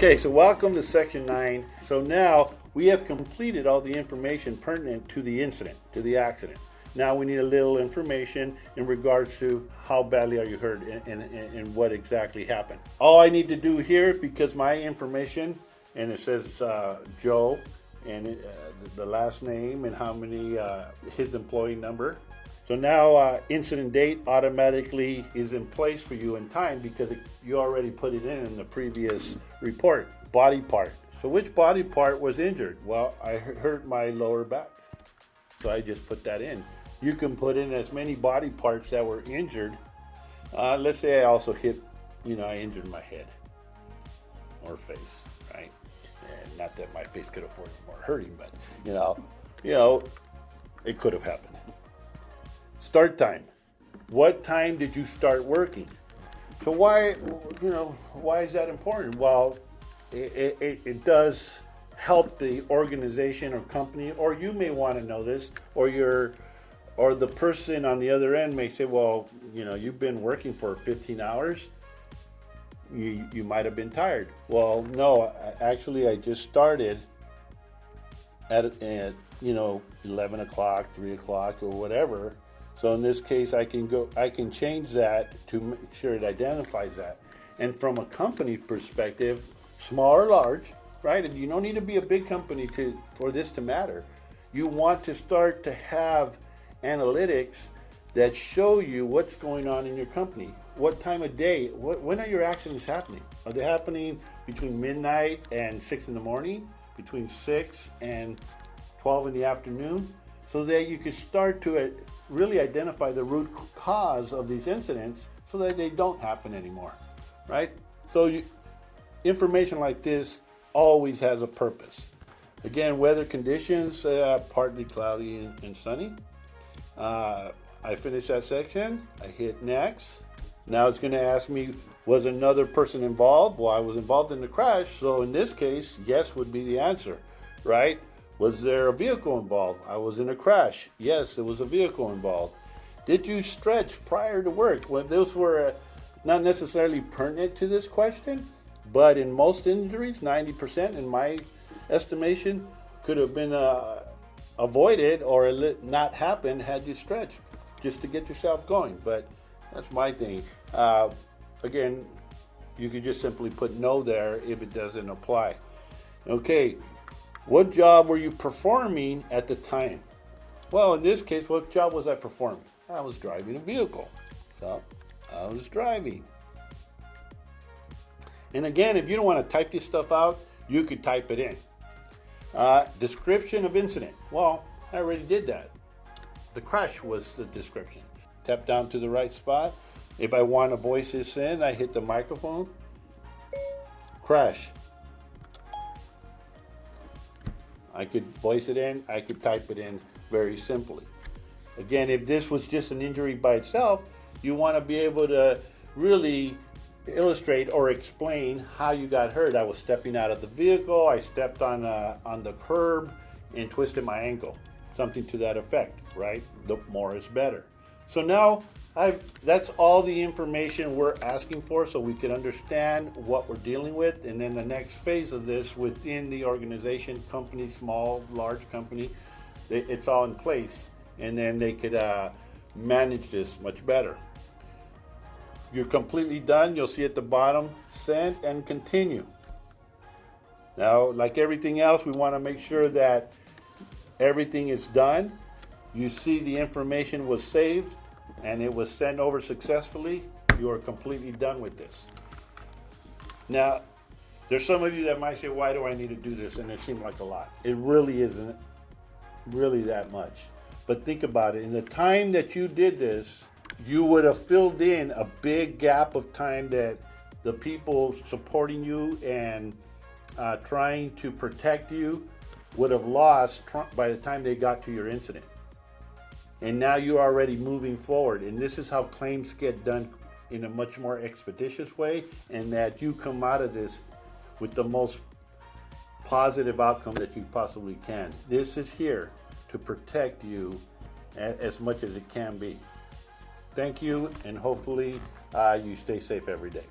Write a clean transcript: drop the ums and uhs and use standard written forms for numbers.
Okay, so welcome to section 9. So now we have completed all the information pertinent to the incident, to the accident. Now we need a little information in regards to how badly are you hurt and what exactly happened. All I need to do here, because my information, and it says Joe, and the last name and how many, his employee number. So now incident date automatically is in place for you in time because you already put it in the previous report. Body part. So which body part was injured? Well, I hurt my lower back. So I just put that in. You can put in as many body parts that were injured. Let's say I also hit, I injured my head or face, right? And not that my face could afford more hurting, but it could have happened. Start time. What time did you start working? So why is that important? Well, it does help the organization or company, or you may want to know this, or the person on the other end may say, well, you've been working for 15 hours. You might have been tired. Well, no, actually I just started at 11 o'clock, 3 o'clock, or whatever. So in this case, I can change that to make sure it identifies that. And from a company perspective, small or large, right? And you don't need to be a big company for this to matter. You want to start to have analytics that show you what's going on in your company. What time of day, when are your accidents happening? Are they happening between midnight and 6 in the morning? Between 6 and 12 in the afternoon? So that you can start to really identify the root cause of these incidents so that they don't happen anymore, right? So information like this always has a purpose. Again, weather conditions, partly cloudy and sunny. I finished that section. I hit next. Now it's going to ask me, was another person involved? Well, I was involved in the crash, so in this case, yes would be the answer, right? Was there a vehicle involved? I was in a crash. Yes, there was a vehicle involved. Did you stretch prior to work? Well, those were not necessarily pertinent to this question, but in most injuries, 90% in my estimation, could have been avoided or not happened had you stretched just to get yourself going. But that's my thing. Again, you could just simply put no there if it doesn't apply. Okay. What job were you performing at the time? Well, in this case, what job was I performing? I was driving a vehicle. So I was driving. And again, if you don't want to type this stuff out, you could type it in. Description of incident. Well, I already did that. The crash was the description. Tap down to the right spot. If I want to voice this in, I hit the microphone. Crash. I could voice it in, I could type it in very simply. Again, if this was just an injury by itself, you want to be able to really illustrate or explain how you got hurt. I was stepping out of the vehicle, I stepped on the curb and twisted my ankle. Something to that effect, right? The more is better. So now that's all the information we're asking for so we can understand what we're dealing with, and then the next phase of this within the organization, company, small, large company, it's all in place, and then they could manage this much better. You're completely done. You'll see at the bottom, send and continue. Now, like everything else, we want to make sure that everything is done. You see the information was saved and it was sent over successfully. You are completely done with this. Now, there's some of you that might say, why do I need to do this? And it seems like a lot. It really isn't really that much. But think about it. In the time that you did this, you would have filled in a big gap of time that the people supporting you and trying to protect you would have lost by the time they got to your incident. And now you're already moving forward. And this is how claims get done in a much more expeditious way, and that you come out of this with the most positive outcome that you possibly can. This is here to protect you as much as it can be. Thank you, and hopefully you stay safe every day.